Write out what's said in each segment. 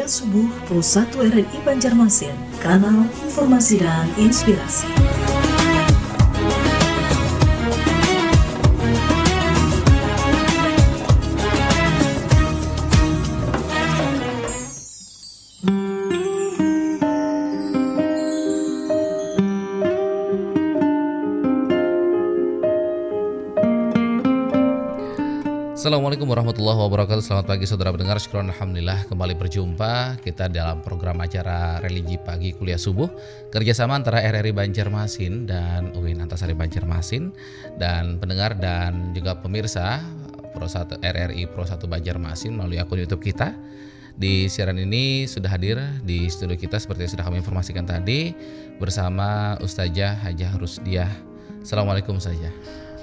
Kuliah Subuh Pro 1 RRI Banjarmasin, kanal informasi dan inspirasi. Assalamualaikum warahmatullahi wabarakatuh. Selamat pagi saudara pendengar. Syukur alhamdulillah kembali berjumpa kita dalam program acara Religi Pagi Kuliah Subuh kerjasama antara RRI Banjarmasin dan UIN Antasari Banjarmasin, dan pendengar dan juga pemirsa Pro 1 RRI Pro 1 Banjarmasin melalui akun YouTube kita. Di siaran ini sudah hadir di studio kita seperti yang sudah kami informasikan tadi bersama Ustazah Hajah Rusdiah. Assalamualaikum Ustazah.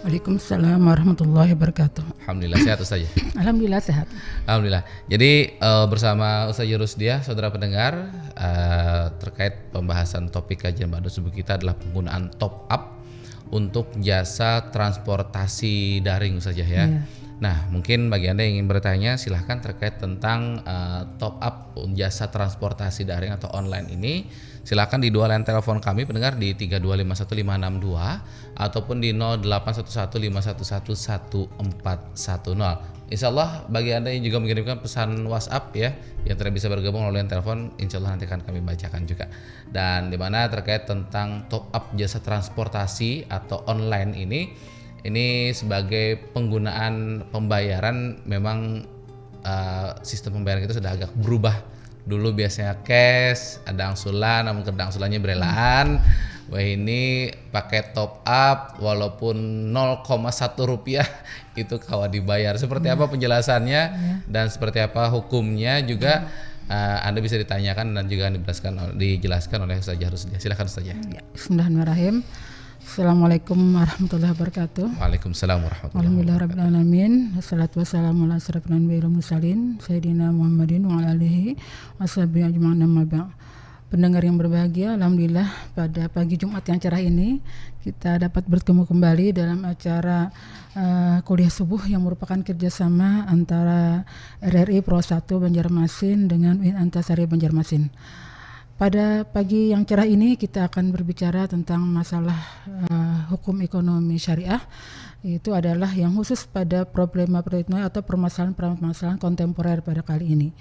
Waalaikumsalam warahmatullahi wabarakatuh. Alhamdulillah sehat Ustazah. Alhamdulillah sehat. Alhamdulillah. Jadi bersama Ustazah Rusdiah, saudara pendengar, terkait pembahasan topik kajian pada subuh kita adalah penggunaan top up untuk jasa transportasi daring Ustazah ya. Yeah. Nah, mungkin bagi Anda yang ingin bertanya silahkan terkait tentang top up jasa transportasi daring atau online ini. Silakan di dua line telepon kami pendengar di 3251562 ataupun di 0811511110. Insyaallah bagi Anda yang juga mengirimkan pesan WhatsApp ya yang tidak bisa bergabung melalui line telepon, insyaallah nanti akan kami bacakan juga. Dan di mana terkait tentang top up jasa transportasi atau online ini sebagai penggunaan pembayaran memang sistem pembayaran kita sudah agak berubah. Dulu biasanya cash, ada angsuran, namun kerja angsurannya berelaan. Wah ini pakai top up walaupun 0,1 rupiah itu kawan dibayar. Seperti apa penjelasannya dan seperti apa hukumnya juga Anda bisa ditanyakan dan juga dijelaskan oleh Ustazah Rusdiah. Silakan Ustazah. Ya, bismillahirrahmanirrahim. Assalamualaikum warahmatullahi wabarakatuh. Waalaikumsalam warahmatullahi wabarakatuh. Alhamdulillahirabbil alamin. Wassalatu wassalamu ala asyrofil anbiya'i wal mursalin sayyidina Muhammadin wa ala alihi washabihi ajma'in amma ba'd. Pendengar yang berbahagia, alhamdulillah pada pagi Jumat yang cerah ini kita dapat bertemu kembali dalam acara kuliah subuh yang merupakan kerjasama antara RRI Pro 1 Banjarmasin dengan UIN Antasari Banjarmasin. Pada pagi yang cerah ini kita akan berbicara tentang masalah hukum ekonomi syariah. Itu adalah yang khusus pada problema atau permasalahan kontemporer pada kali ini.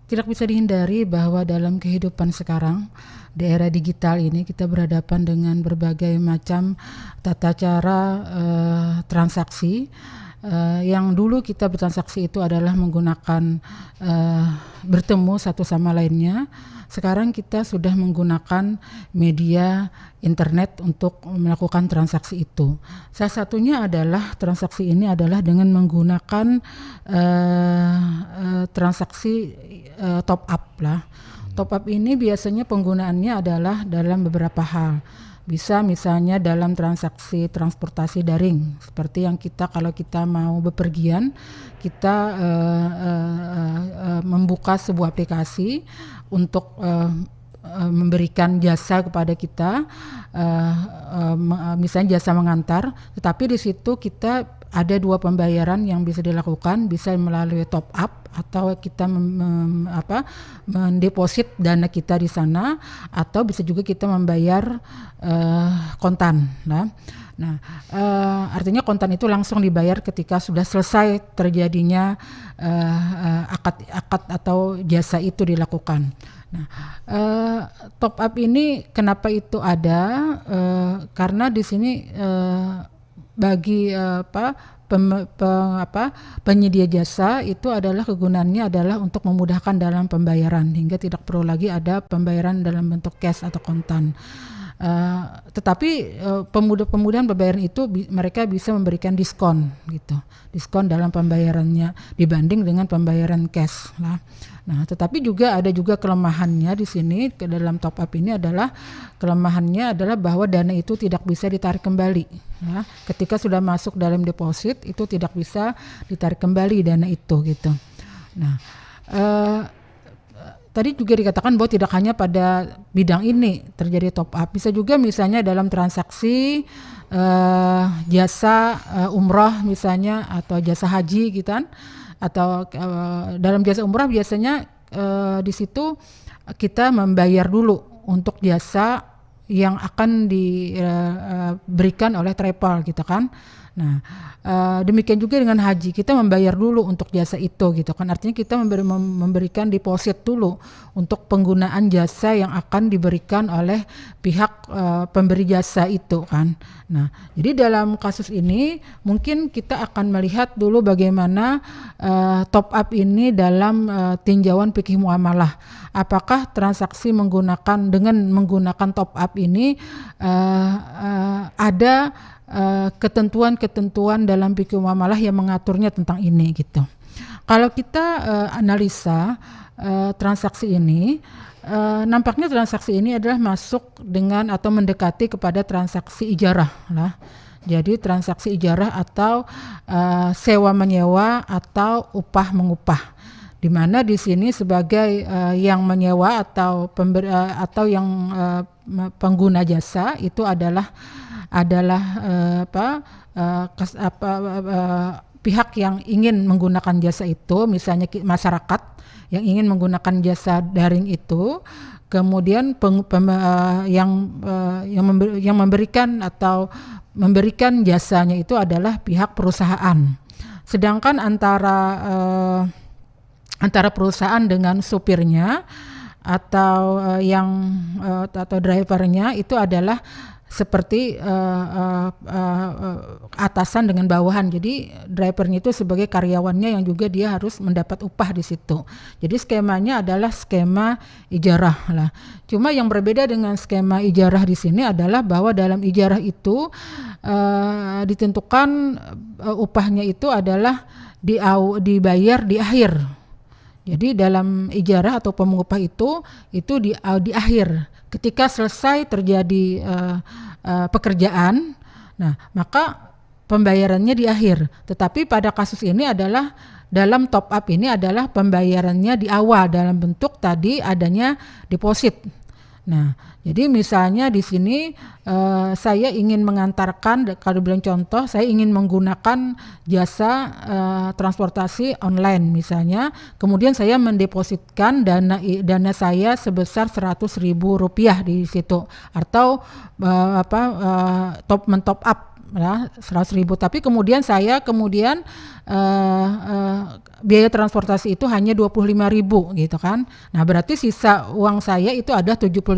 Tidak bisa dihindari bahwa dalam kehidupan sekarang di era digital ini kita berhadapan dengan berbagai macam tata cara transaksi. Yang dulu kita bertransaksi itu adalah menggunakan bertemu satu sama lainnya. Sekarang kita sudah menggunakan media internet untuk melakukan transaksi itu. Salah satunya adalah transaksi ini adalah dengan menggunakan transaksi top up lah. Top up ini biasanya penggunaannya adalah dalam beberapa hal. Bisa misalnya dalam transaksi transportasi daring seperti yang kalau kita mau bepergian kita membuka sebuah aplikasi untuk memberikan jasa kepada kita, misalnya jasa mengantar, tetapi di situ kita ada dua pembayaran yang bisa dilakukan, bisa melalui top up atau kita mendeposit dana kita di sana, atau bisa juga kita membayar kontan. Nah, artinya kontan itu langsung dibayar ketika sudah selesai terjadinya akad atau jasa itu dilakukan. Nah, top up ini kenapa itu ada? Karena di sini bagi penyedia jasa itu adalah kegunaannya adalah untuk memudahkan dalam pembayaran hingga tidak perlu lagi ada pembayaran dalam bentuk cash atau kontan. Tetapi pemudahan pembayaran itu mereka bisa memberikan diskon dalam pembayarannya dibanding dengan pembayaran cash lah. Nah, tetapi ada juga kelemahannya di sini dalam top up ini kelemahannya adalah bahwa dana itu tidak bisa ditarik kembali. Ya. Ketika sudah masuk dalam deposit itu tidak bisa ditarik kembali dana itu gitu. Nah, tadi juga dikatakan bahwa tidak hanya pada bidang ini terjadi top up, bisa juga misalnya dalam transaksi jasa umroh misalnya atau jasa haji gitu kan, atau dalam jasa umroh biasanya di situ kita membayar dulu untuk jasa yang akan diberikan oleh travel gitu kan. Nah, demikian juga dengan haji, kita membayar dulu untuk jasa itu gitu kan. Artinya kita memberikan deposit dulu untuk penggunaan jasa yang akan diberikan oleh pihak pemberi jasa itu kan. Nah, jadi dalam kasus ini mungkin kita akan melihat dulu bagaimana top up ini dalam tinjauan fikih muamalah. Apakah transaksi menggunakan top up ini ada ketentuan-ketentuan dalam fikih muamalah yang mengaturnya tentang ini gitu. Kalau kita analisa transaksi ini, nampaknya transaksi ini adalah masuk dengan atau mendekati kepada transaksi ijarah lah. Jadi transaksi ijarah atau sewa menyewa atau upah mengupah. Di mana di sini sebagai yang menyewa atau yang pengguna jasa itu adalah pihak yang ingin menggunakan jasa itu, misalnya masyarakat yang ingin menggunakan jasa daring itu, kemudian yang memberikan atau memberikan jasanya itu adalah pihak perusahaan. Sedangkan antara perusahaan dengan supirnya atau atau drivernya itu adalah seperti atasan dengan bawahan. Jadi drivernya itu sebagai karyawannya yang juga dia harus mendapat upah di situ. Jadi skemanya adalah skema ijarah lah. Cuma yang berbeda dengan skema ijarah di sini adalah bahwa dalam ijarah itu ditentukan upahnya itu adalah dibayar di akhir. Jadi dalam ijarah atau pengupah itu di akhir. Ketika selesai terjadi pekerjaan, nah maka pembayarannya di akhir. Tetapi pada kasus ini adalah dalam top up ini adalah pembayarannya di awal dalam bentuk tadi adanya deposit. Nah, jadi misalnya di sini saya ingin mengantarkan, kalau bilang contoh, saya ingin menggunakan jasa transportasi online misalnya, kemudian saya mendepositkan dana saya sebesar Rp100.000 di situ, atau men-top up ya 100.000, tapi kemudian saya biaya transportasi itu hanya 25.000 gitu kan. Nah, berarti sisa uang saya itu ada 75.000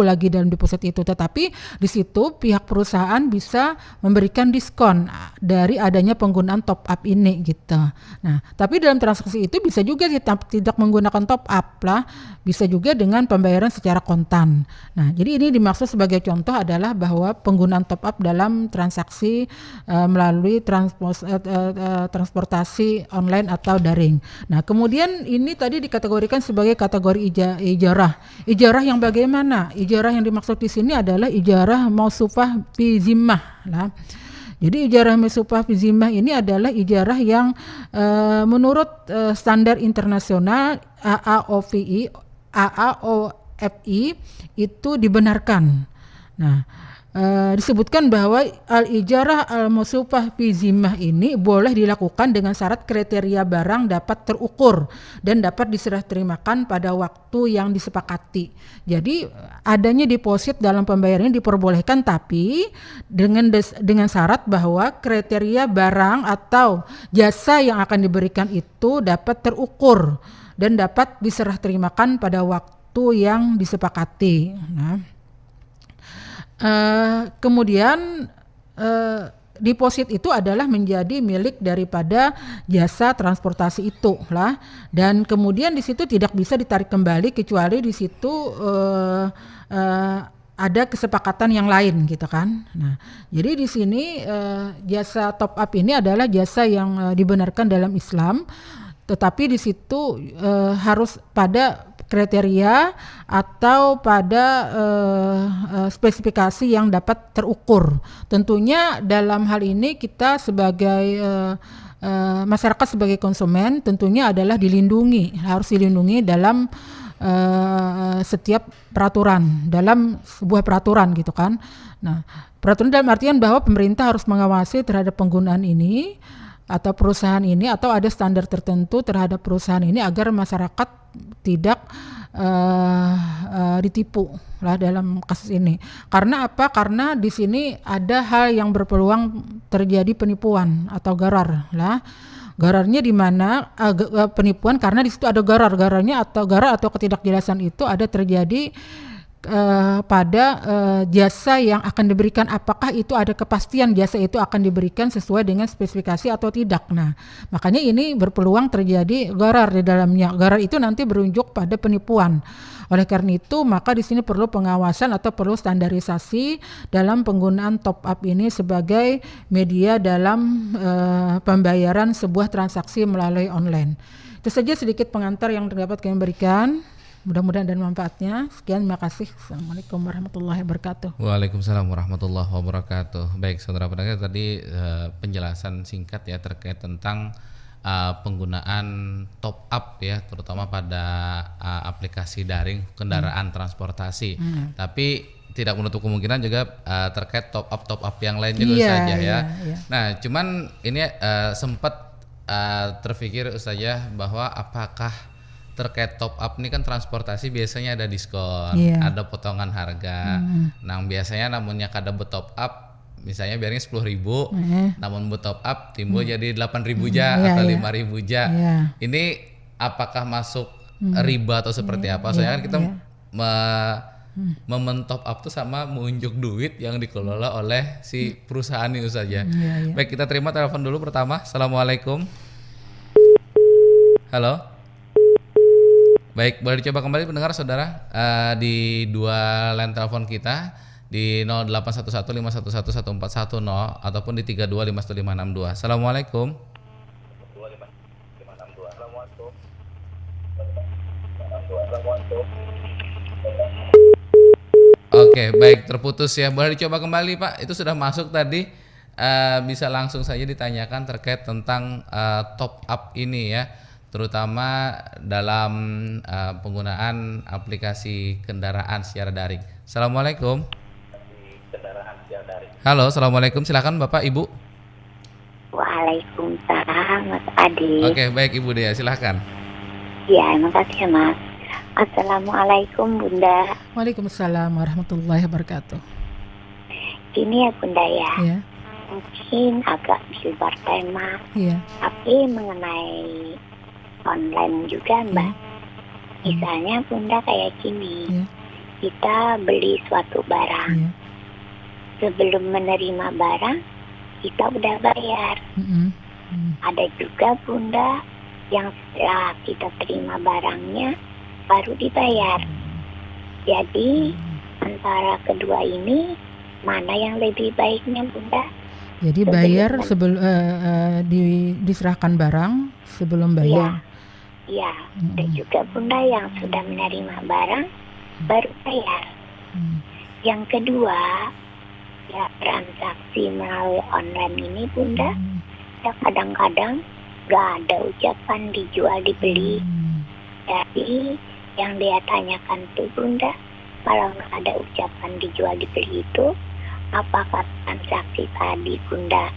lagi dalam deposit itu. Tetapi di situ pihak perusahaan bisa memberikan diskon dari adanya penggunaan top up ini gitu. Nah, tapi dalam transaksi itu bisa juga tidak menggunakan top up lah, bisa juga dengan pembayaran secara kontan. Nah, jadi ini dimaksud sebagai contoh adalah bahwa penggunaan top up dalam transaksi melalui transportasi online atau daring. Nah, kemudian ini tadi dikategorikan sebagai kategori ijarah. Ijarah yang bagaimana? Ijarah yang dimaksud di sini adalah ijarah mausufah fi zimmah lah. Jadi ijarah mausufah fi zimmah ini adalah ijarah yang menurut standar internasional AAOFI itu dibenarkan. Nah, disebutkan bahwa al-ijarah al-mausufah fi zimmah ini boleh dilakukan dengan syarat kriteria barang dapat terukur dan dapat diserah terimakan pada waktu yang disepakati. Jadi adanya deposit dalam pembayaran ini diperbolehkan, tapi dengan syarat bahwa kriteria barang atau jasa yang akan diberikan itu dapat terukur dan dapat diserah terimakan pada waktu yang disepakati. Nah, kemudian deposit itu adalah menjadi milik daripada jasa transportasi itu lah, dan kemudian di situ tidak bisa ditarik kembali kecuali di situ ada kesepakatan yang lain gitu kan. Nah, jadi di sini jasa top up ini adalah jasa yang dibenarkan dalam Islam, tetapi di situ harus pada kriteria atau pada spesifikasi yang dapat terukur. Tentunya dalam hal ini kita sebagai masyarakat, sebagai konsumen tentunya adalah harus dilindungi dalam setiap peraturan, dalam sebuah peraturan gitu kan. Nah, peraturan dalam artian bahwa pemerintah harus mengawasi terhadap penggunaan ini atau perusahaan ini, atau ada standar tertentu terhadap perusahaan ini agar masyarakat tidak ditipu lah dalam kasus ini. Karena apa? Karena di sini ada hal yang berpeluang terjadi penipuan atau garar lah. Gararnya di mana penipuan karena di situ ada gararnya atau garar atau ketidakjelasan itu ada terjadi pada jasa yang akan diberikan, apakah itu ada kepastian jasa itu akan diberikan sesuai dengan spesifikasi atau tidak. Nah, makanya ini berpeluang terjadi garar di dalamnya. Garar itu nanti berujung pada penipuan. Oleh karena itu, maka di sini perlu pengawasan atau perlu standarisasi dalam penggunaan top up ini sebagai media dalam pembayaran sebuah transaksi melalui online. Itu saja sedikit pengantar yang dapat kami berikan. Mudah-mudahan dan manfaatnya. Sekian, terima kasih. Assalamualaikum warahmatullahi wabarakatuh. Waalaikumsalam warahmatullahi wabarakatuh. Baik, saudara pendengar, tadi penjelasan singkat ya terkait tentang penggunaan top up ya, terutama pada aplikasi daring kendaraan transportasi. Tapi tidak menutup kemungkinan juga terkait top up yang lain juga saja ya. Nah, cuman ini sempat terpikir Ustazah bahwa apakah terkait top up ini kan transportasi biasanya ada diskon, ada potongan harga. Nah, biasanya namunnya kada top up, misalnya biarnya 10.000, namun top up timbul jadi 8.000 ja atau 5.000 ja. Ini apakah masuk riba atau seperti apa? Soalnya kan kita mementop up tuh sama menunjuk duit yang dikelola oleh si perusahaan itu saja. Baik, kita terima telepon dulu pertama. Assalamualaikum. Halo. Baik, boleh dicoba kembali pendengar saudara di dua line telepon kita di 081151111410 ataupun di 32515562. Assalamualaikum. Oke, baik, terputus ya. Boleh dicoba kembali Pak. Itu sudah masuk tadi. Bisa langsung saja ditanyakan terkait tentang top up ini ya, terutama dalam penggunaan aplikasi kendaraan secara daring. Assalamualaikum. Halo, assalamualaikum. Silakan Bapak Ibu. Waalaikumsalam Mas Adi. Oke, baik Ibu Dea, silakan. Ya, makasih Mas. Assalamualaikum Bunda. Waalaikumsalam warahmatullahi wabarakatuh. Ini ya Bunda ya. Mungkin agak di luar tema. Tapi mengenai online juga Mbak. Misalnya Bunda kayak gini, kita beli suatu barang, sebelum menerima barang kita udah bayar. Ada juga Bunda yang setelah kita terima barangnya baru dibayar. Jadi antara kedua ini mana yang lebih baiknya Bunda? Jadi bayar sebelum diserahkan barang sebelum bayar. Iya, ada juga Bunda yang sudah menerima barang baru bayar. Yang kedua, ya transaksi melalui online ini Bunda, ya kadang-kadang gak ada ucapan dijual dibeli. Jadi yang dia tanyakan tuh Bunda, kalau gak ada ucapan dijual dibeli itu, apakah transaksi tadi Bunda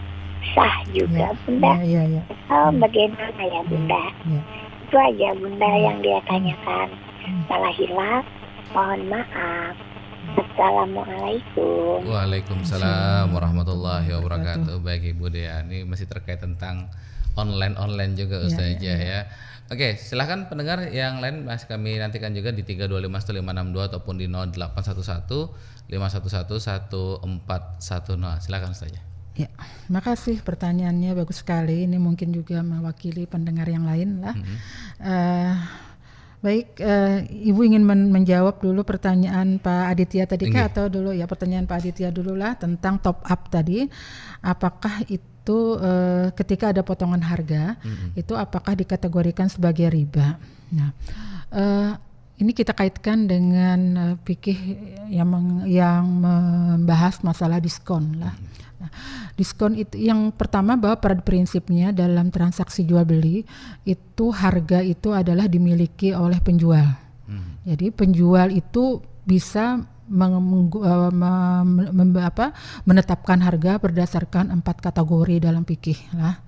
sah juga Bunda? Atau bagaimana ya Bunda? Itu aja Bunda yang dia tanyakan. Salah hilaf, mohon maaf. Assalamualaikum. Waalaikumsalam warahmatullahi wabarakatuh. Baik Ibu Dea, ini masih terkait tentang online juga Ustazah ya. Oke, silahkan pendengar yang lain masih kami nantikan juga di 3251562 ataupun di 081151111410. Silakan Ustazah. Ya, makasih pertanyaannya bagus sekali. Ini mungkin juga mewakili pendengar yang lain lah. Baik, Ibu ingin menjawab dulu pertanyaan Pak Aditya tadi kah, atau dulu ya pertanyaan Pak Aditya dulu lah tentang top up tadi. Apakah itu ketika ada potongan harga itu apakah dikategorikan sebagai riba? Nah, ini kita kaitkan dengan fikih yang membahas masalah diskon lah. Nah, diskon itu yang pertama bahwa pada prinsipnya dalam transaksi jual beli itu harga itu adalah dimiliki oleh penjual. Jadi penjual itu bisa menetapkan harga berdasarkan 4 kategori dalam fikih lah.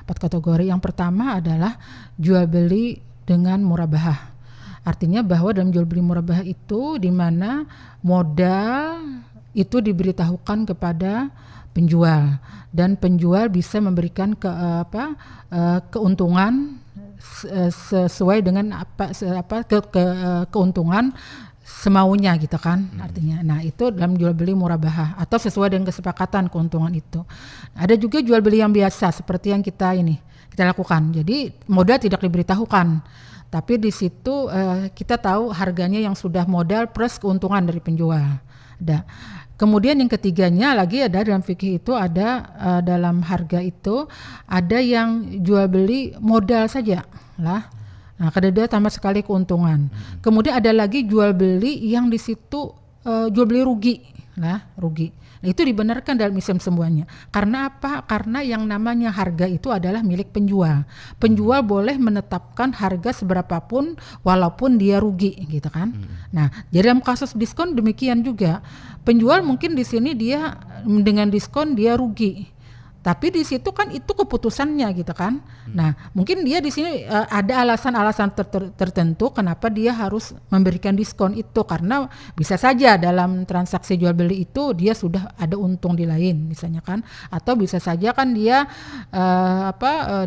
4 kategori. Yang pertama adalah jual beli dengan murabahah. Artinya bahwa dalam jual beli murabahah itu di mana modal itu diberitahukan kepada penjual dan penjual bisa memberikan keuntungan sesuai dengan keuntungan semaunya gitu kan artinya. Nah, itu dalam jual beli murabahah atau sesuai dengan kesepakatan keuntungan itu. Ada juga jual beli yang biasa seperti yang kita lakukan. Jadi modal tidak diberitahukan. Tapi di situ kita tahu harganya yang sudah modal plus keuntungan dari penjual. Ada. Kemudian yang ketiganya lagi ada dalam fikih itu ada dalam harga itu ada yang jual beli modal saja lah. Nah, kada ada sama sekali keuntungan. Kemudian ada lagi jual beli yang di situ jual beli rugi lah, rugi. Nah, itu dibenarkan dalam Islam semuanya. Karena apa? Karena yang namanya harga itu adalah milik penjual. Penjual boleh menetapkan harga seberapapun walaupun dia rugi, gitu kan? Nah, jadi dalam kasus diskon demikian juga. Penjual mungkin di sini dia dengan diskon dia rugi. Tapi di situ kan itu keputusannya gitu kan. Nah, mungkin dia di sini ada alasan-alasan tertentu kenapa dia harus memberikan diskon itu karena bisa saja dalam transaksi jual beli itu dia sudah ada untung di lain misalnya kan, atau bisa saja kan dia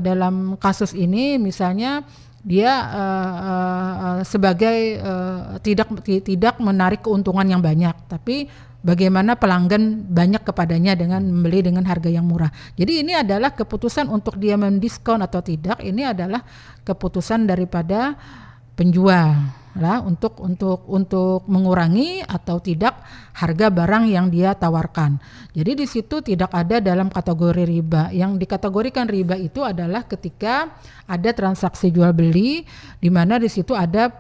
dalam kasus ini misalnya dia sebagai tidak menarik keuntungan yang banyak, tapi bagaimana pelanggan banyak kepadanya dengan membeli dengan harga yang murah. Jadi ini adalah keputusan untuk dia mendiskon atau tidak. Ini adalah keputusan daripada penjual lah untuk mengurangi atau tidak harga barang yang dia tawarkan. Jadi di situ tidak ada dalam kategori riba. Yang dikategorikan riba itu adalah ketika ada transaksi jual beli di mana di situ ada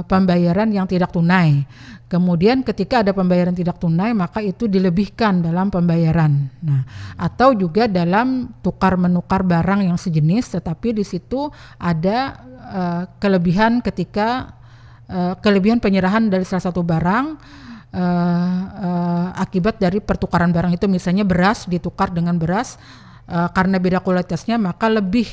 pembayaran yang tidak tunai. Kemudian ketika ada pembayaran tidak tunai maka itu dilebihkan dalam pembayaran. Nah, atau juga dalam tukar menukar barang yang sejenis tetapi di situ ada kelebihan ketika kelebihan penyerahan dari salah satu barang akibat dari pertukaran barang itu, misalnya beras ditukar dengan beras karena beda kualitasnya maka lebih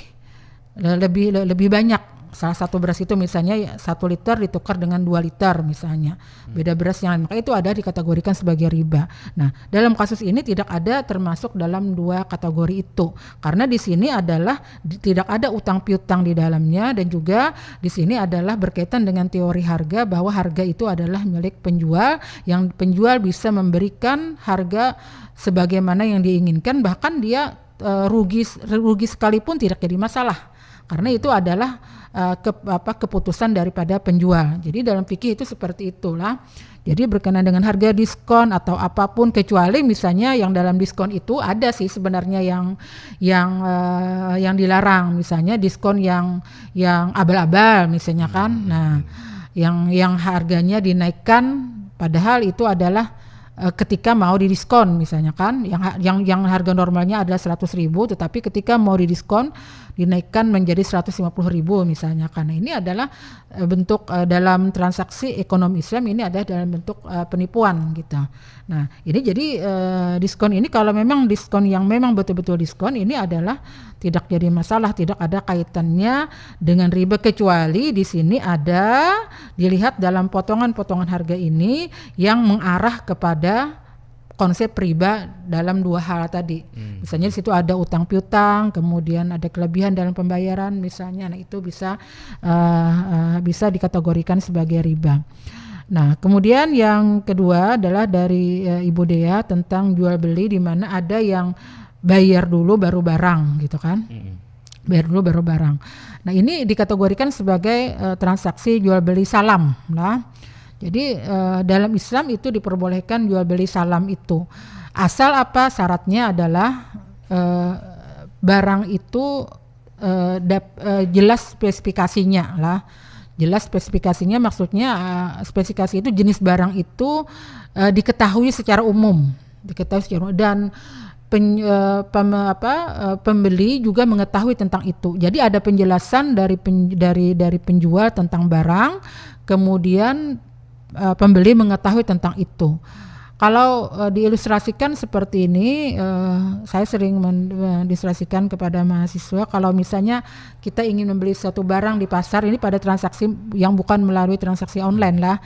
banyak. Salah satu beras itu misalnya 1 liter ditukar dengan 2 liter misalnya, beda beras yang lain, maka itu ada dikategorikan sebagai riba. Nah, dalam kasus ini tidak ada termasuk dalam 2 kategori itu, karena di sini adalah tidak ada utang piutang di dalamnya, dan juga di sini adalah berkaitan dengan teori harga bahwa harga itu adalah milik penjual, yang penjual bisa memberikan harga sebagaimana yang diinginkan, bahkan dia rugi sekalipun tidak jadi masalah, karena itu adalah keputusan daripada penjual. Jadi dalam fikih itu seperti itulah. Jadi berkenaan dengan harga diskon atau apapun, kecuali misalnya yang dalam diskon itu ada sih sebenarnya yang dilarang, misalnya diskon yang abal-abal misalnya kan. Nah, yang harganya dinaikkan padahal itu adalah ketika mau didiskon misalnya kan, yang harga normalnya adalah 100.000 tetapi ketika mau didiskon dinaikkan menjadi 150.000 misalnya, karena ini adalah bentuk dalam transaksi ekonomi Islam, ini adalah dalam bentuk penipuan gitu. Nah, ini jadi diskon ini kalau memang diskon yang memang betul-betul diskon ini adalah tidak jadi masalah, tidak ada kaitannya dengan riba, kecuali di sini ada dilihat dalam potongan-potongan harga ini yang mengarah kepada konsep riba dalam 2 hal tadi. Misalnya di situ ada utang piutang, kemudian ada kelebihan dalam pembayaran misalnya. Nah, itu bisa dikategorikan sebagai riba. Nah, kemudian yang kedua adalah dari Ibu Dea tentang jual beli di mana ada yang bayar dulu baru barang gitu kan. Bayar dulu baru barang. Nah, ini dikategorikan sebagai transaksi jual beli salam lah. Jadi dalam Islam itu diperbolehkan jual beli salam itu. Asal apa? Syaratnya adalah barang itu jelas spesifikasinya lah. Jelas spesifikasinya maksudnya spesifikasi itu jenis barang itu diketahui secara umum, dan pembeli juga mengetahui tentang itu. Jadi ada penjelasan dari penjual tentang barang, kemudian pembeli mengetahui tentang itu. Kalau diilustrasikan seperti ini, saya sering mendilustrasikan kepada mahasiswa kalau misalnya kita ingin membeli suatu barang di pasar ini pada transaksi yang bukan melalui transaksi online lah.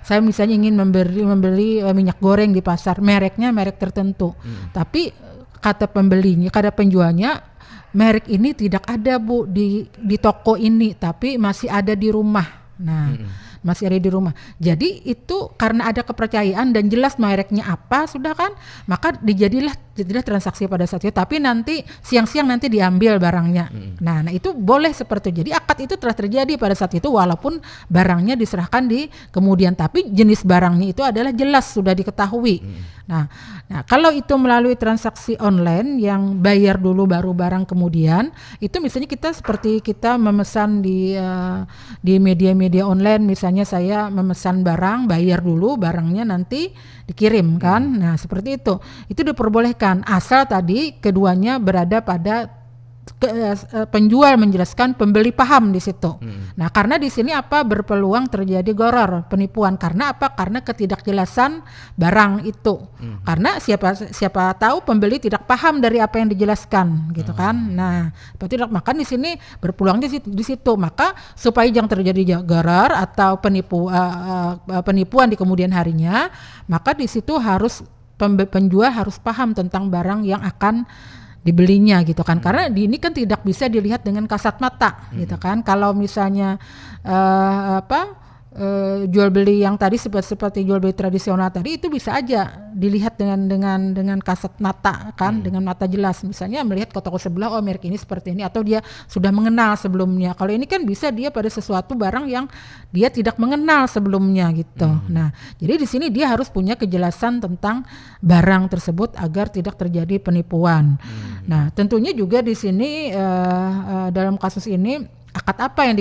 Saya misalnya ingin membeli minyak goreng di pasar, mereknya merek tertentu, tapi kata pembelinya, kata penjualnya, merek ini tidak ada Bu di toko ini, tapi masih ada di rumah. Nah, masih ada di rumah. Jadi itu karena ada kepercayaan dan jelas mereknya apa sudah kan, maka jadilah transaksi pada saat itu. Tapi nanti siang-siang nanti diambil barangnya. Nah itu boleh seperti itu. Jadi akad itu telah terjadi pada saat itu walaupun barangnya diserahkan di kemudian, tapi jenis barangnya itu adalah jelas sudah diketahui. Nah kalau itu melalui transaksi online yang bayar dulu baru barang kemudian, itu misalnya kita seperti kita memesan di media-media online, misalnya saya memesan barang, bayar dulu barangnya nanti dikirim kan. Nah seperti itu diperbolehkan asal tadi keduanya berada pada penjual menjelaskan, pembeli paham di situ. Nah karena di sini berpeluang terjadi gharar, penipuan. Karena karena ketidakjelasan barang itu. Karena siapa tahu pembeli tidak paham dari apa yang dijelaskan gitu kan. Nah tidak, maka di sini berpeluang di situ. Maka supaya jangan terjadi gharar atau penipuan di kemudian harinya, maka di situ harus penjual harus paham tentang barang yang akan dibelinya gitu kan. Karena ini kan tidak bisa dilihat dengan kasat mata gitu kan. Kalau misalnya jual beli yang tadi seperti jual beli tradisional tadi, itu bisa aja dilihat dengan kasat mata kan, dengan mata jelas. Misalnya melihat ke toko sebelah, oh merek ini seperti ini, atau dia sudah mengenal sebelumnya. Kalau ini kan bisa dia pada sesuatu barang yang dia tidak mengenal sebelumnya gitu. Nah jadi di sini dia harus punya kejelasan tentang barang tersebut agar tidak terjadi penipuan. Nah tentunya juga di sini dalam kasus ini akad apa yang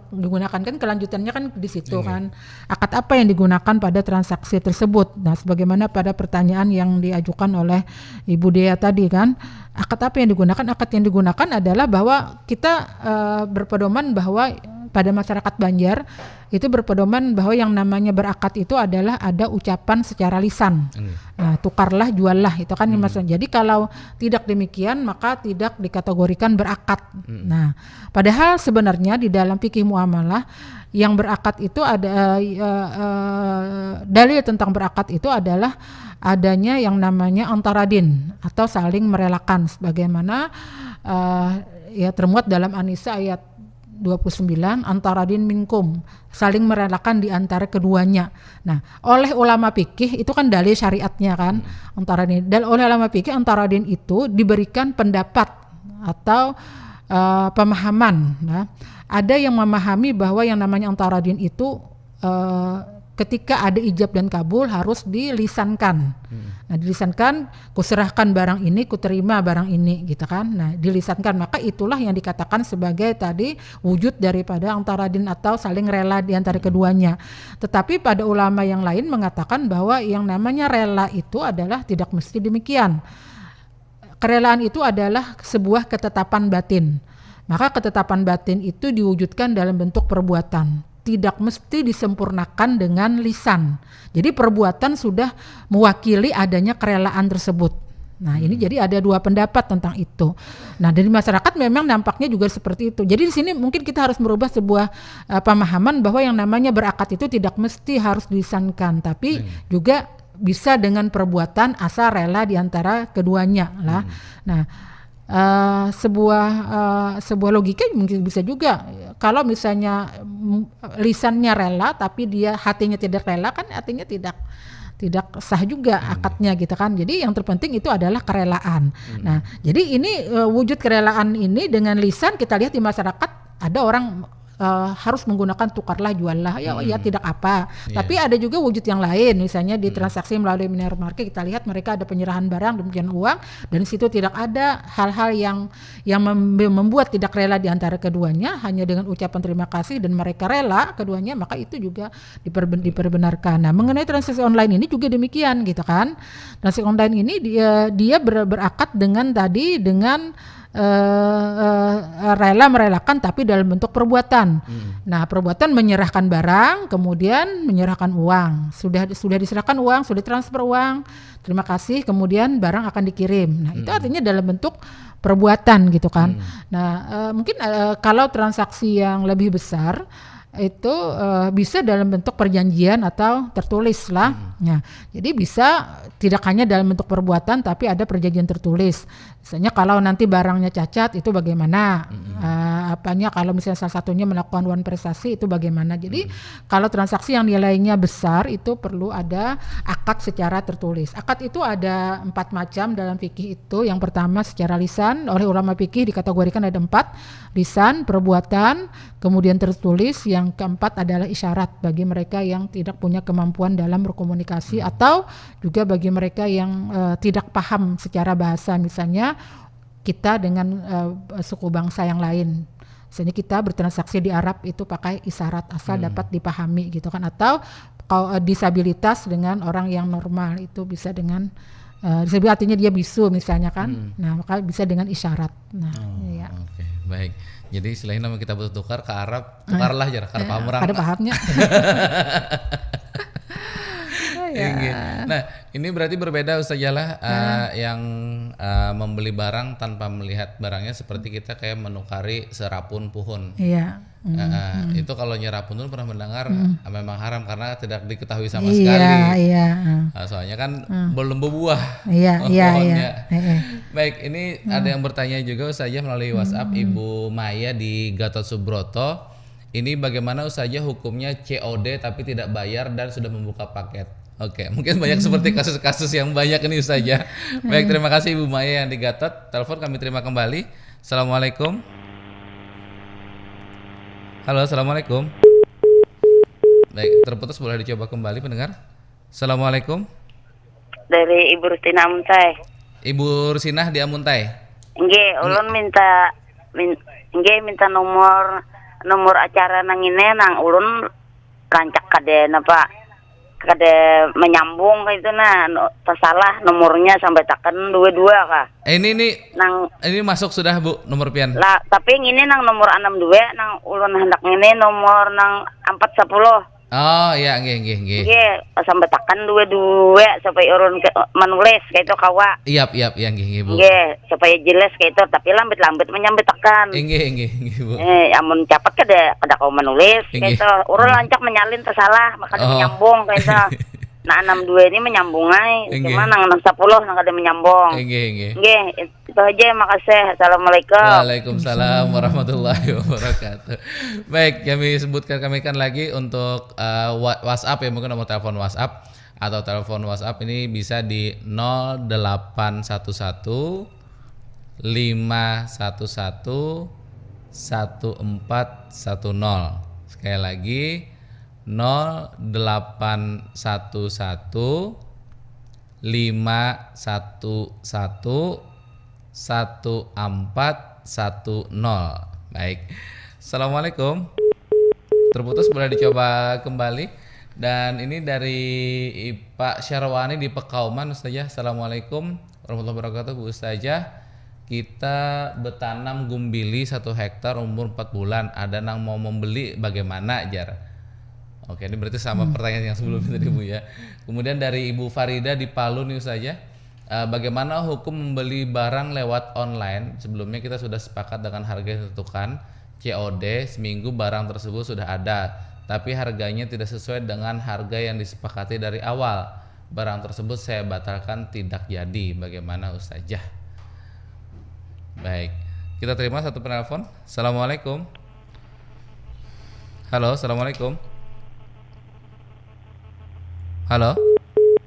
digunakan kan, kelanjutannya kan di situ kan, akad apa yang digunakan pada transaksi tersebut. Nah sebagaimana pada pertanyaan yang diajukan oleh Ibu Dea tadi kan, akad apa yang digunakan? Akad yang digunakan adalah bahwa kita berpedoman bahwa pada masyarakat Banjar itu berpedoman bahwa yang namanya berakad itu adalah ada ucapan secara lisan. Nah, tukarlah, juallah, itu kan maksudnya. Jadi kalau tidak demikian maka tidak dikategorikan berakad. Nah, padahal sebenarnya di dalam fikih muamalah yang berakad itu ada dalil tentang berakad itu adalah adanya yang namanya antaradin atau saling merelakan, sebagaimana ya termuat dalam An-Nisa ayat 29, antaradin minkum, saling merelakan di antara keduanya. Nah, oleh ulama fikih itu kan dalil syariatnya kan, antaradin. Dan oleh ulama fikih antaradin itu diberikan pendapat atau pemahaman. Nah, ada yang memahami bahwa yang namanya antaradin itu ketika ada ijab dan kabul harus dilisankan. Nah, dilisankan, kuserahkan barang ini, kuterima barang ini, gitu kan. Nah, dilisankan, maka itulah yang dikatakan sebagai tadi wujud daripada antaradin atau saling rela di antara keduanya. Tetapi pada ulama yang lain mengatakan bahwa yang namanya rela itu adalah tidak mesti demikian. Kerelaan itu adalah sebuah ketetapan batin. Maka ketetapan batin itu diwujudkan dalam bentuk perbuatan. Tidak mesti disempurnakan dengan lisan. Jadi perbuatan sudah mewakili adanya kerelaan tersebut. Nah ini jadi ada dua pendapat tentang itu. Nah dari masyarakat memang nampaknya juga seperti itu. Jadi di sini mungkin kita harus merubah sebuah pemahaman bahwa yang namanya berakad itu tidak mesti harus dilisankan, tapi juga bisa dengan perbuatan asal rela di antara keduanya lah. Nah sebuah logika mungkin bisa juga kalau misalnya lisannya rela tapi dia hatinya tidak rela, kan artinya tidak sah juga akadnya gitu kan. Jadi yang terpenting itu adalah kerelaan. Nah jadi ini wujud kerelaan ini dengan lisan kita lihat di masyarakat ada orang harus menggunakan tukarlah, juallah, ya tidak apa. Tapi ada juga wujud yang lain, misalnya di transaksi melalui minimarket kita lihat mereka ada penyerahan barang demikian uang, dan situ tidak ada hal-hal yang membuat tidak rela di antara keduanya, hanya dengan ucapan terima kasih dan mereka rela keduanya, maka itu juga diperbenarkan. Nah mengenai transaksi online ini juga demikian gitu kan. Transaksi online ini dia berakad dengan merelakan tapi dalam bentuk perbuatan. Nah, perbuatan menyerahkan barang, kemudian menyerahkan uang. Sudah diserahkan uang, sudah transfer uang. Terima kasih, kemudian barang akan dikirim. Nah, itu artinya dalam bentuk perbuatan gitu kan. Nah, mungkin kalau transaksi yang lebih besar itu bisa dalam bentuk perjanjian atau tertulis lah. Nah, jadi bisa tidak hanya dalam bentuk perbuatan tapi ada perjanjian tertulis. Misalnya kalau nanti barangnya cacat itu bagaimana? Kalau misalnya salah satunya melakukan one prestasi itu bagaimana? Jadi kalau transaksi yang nilainya besar itu perlu ada akad secara tertulis. Akad itu ada 4 macam dalam fikih itu. Yang pertama secara lisan, oleh ulama fikih dikategorikan ada 4, lisan, perbuatan, kemudian tertulis. Yang keempat adalah isyarat bagi mereka yang tidak punya kemampuan dalam berkomunikasi atau juga bagi mereka yang tidak paham secara bahasa, misalnya kita dengan suku bangsa yang lain. Misalnya kita bertransaksi di Arab itu pakai isyarat asal dapat dipahami gitu kan, atau kalau disabilitas dengan orang yang normal itu bisa dengan disabilitas artinya dia bisu misalnya kan. Nah, maka bisa dengan isyarat. Nah, ya. Oke, baik. Jadi istilahnya nama kita butuh tukar ke Arab, tukarlah jar kada paham orang. Kada pahamnya. Nah, ini berarti berbeda Ustazah yang membeli barang tanpa melihat barangnya, seperti kita kayak menukari serapun puhun. Iya. Itu kalau nyerapun itu pernah mendengar memang haram karena tidak diketahui sama sekali. Iya. Soalnya kan belum berbuah. Iya. Baik, ini ada yang bertanya juga Ustazah melalui WhatsApp, Ibu Maya di Gatot Subroto. Ini bagaimana Ustazah hukumnya COD tapi tidak bayar dan sudah membuka paket? Oke, mungkin banyak seperti kasus-kasus yang banyak ini Ustazah. Baik, terima kasih Ibu Maya yang di Gatot. Telepon kami terima kembali. Assalamualaikum. Halo, assalamualaikum. Baik, terputus, boleh dicoba kembali pendengar. Assalamualaikum. Dari Ibu Rustina Amuntai. Ibu Rusinah di Amuntai. Nggih, ulun minta nomor acara nang ini nang ulun rancak kade menyambung gitu tersalah nomornya sampai tekan 22 kah. Ini masuk sudah Bu nomor pian. Lah, tapi ini nang nomor 62 nang ulun hendak ini nomor nang 410. Oh iya, nggih. Nggih, sampai tekan 22 sampai urun menulis kayak itu kawa. Iya, nggih Bu. Nggih, supaya jelas kayak itu, tapi lambat menyambet tekan. Nggih Bu. Amun cepat kada kau menulis kayak itu. Urun lancak menyalin tersalah, maka menyambung kayak itu. Nah, 62 ini menyambung aja, cuma nang 10 nang kada menyambung. Nggih. Itu aja, makasih. Assalamualaikum. Waalaikumsalam warahmatullahi wabarakatuh. Baik, kami kan lagi untuk WhatsApp ya, mungkin nomor telepon WhatsApp atau telepon WhatsApp ini bisa di 0811 511 1410. Sekali lagi 0811 511 1410. Baik. Assalamualaikum. Terputus, boleh dicoba kembali. Dan ini dari Pak Syarwani di Pekauman Ustazah. Assalamualaikum warahmatullahi wabarakatuh Bu Ustazah. Kita bertanam gumbili 1 hektar umur 4 bulan. Ada yang mau membeli, bagaimana jar? Oke, ini berarti sama pertanyaan yang sebelumnya tadi Bu ya. Kemudian dari Ibu Farida di Palu nih Ustazah. Bagaimana hukum membeli barang lewat online? Sebelumnya kita sudah sepakat dengan harga yang ditentukan COD, seminggu barang tersebut sudah ada, tapi harganya tidak sesuai dengan harga yang disepakati dari awal. Barang tersebut saya batalkan, tidak jadi. Bagaimana Ustazah? Baik, kita terima satu penelpon. Assalamualaikum. Halo, assalamualaikum. Halo.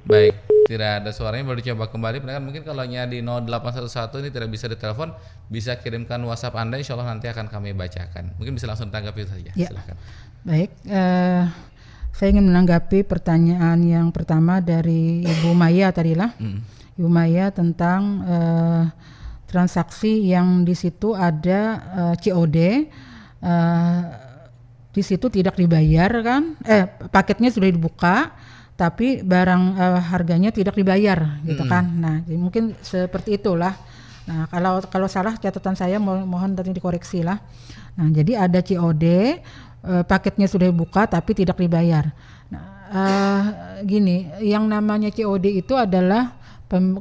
Baik, tidak ada suaranya, boleh dicoba kembali. Mungkin kalau di 0811 ini tidak bisa ditelepon, bisa kirimkan WhatsApp Anda, insya Allah nanti akan kami bacakan. Mungkin bisa langsung tanggapi saja. Ya. Silakan. Baik, saya ingin menanggapi pertanyaan yang pertama dari Ibu Maya tadilah. Ibu Maya tentang transaksi yang di situ ada COD, di situ tidak dibayar kan? Paketnya sudah dibuka, tapi barang harganya tidak dibayar gitu kan. Nah, jadi mungkin seperti itulah Nah, kalau salah catatan saya mohon tadi dikoreksi lah. Nah, jadi ada COD, paketnya sudah dibuka tapi tidak dibayar. Nah, gini, yang namanya COD itu adalah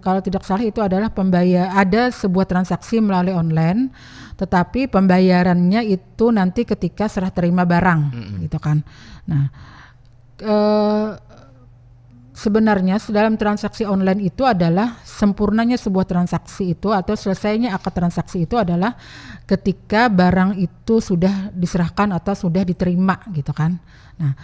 kalau tidak salah itu adalah ada sebuah transaksi melalui online, tetapi pembayarannya itu nanti ketika serah terima barang, gitu kan. Nah, sebenarnya dalam transaksi online itu adalah sempurnanya sebuah transaksi itu atau selesainya akad transaksi itu adalah ketika barang itu sudah diserahkan atau sudah diterima, gitu kan. Nah,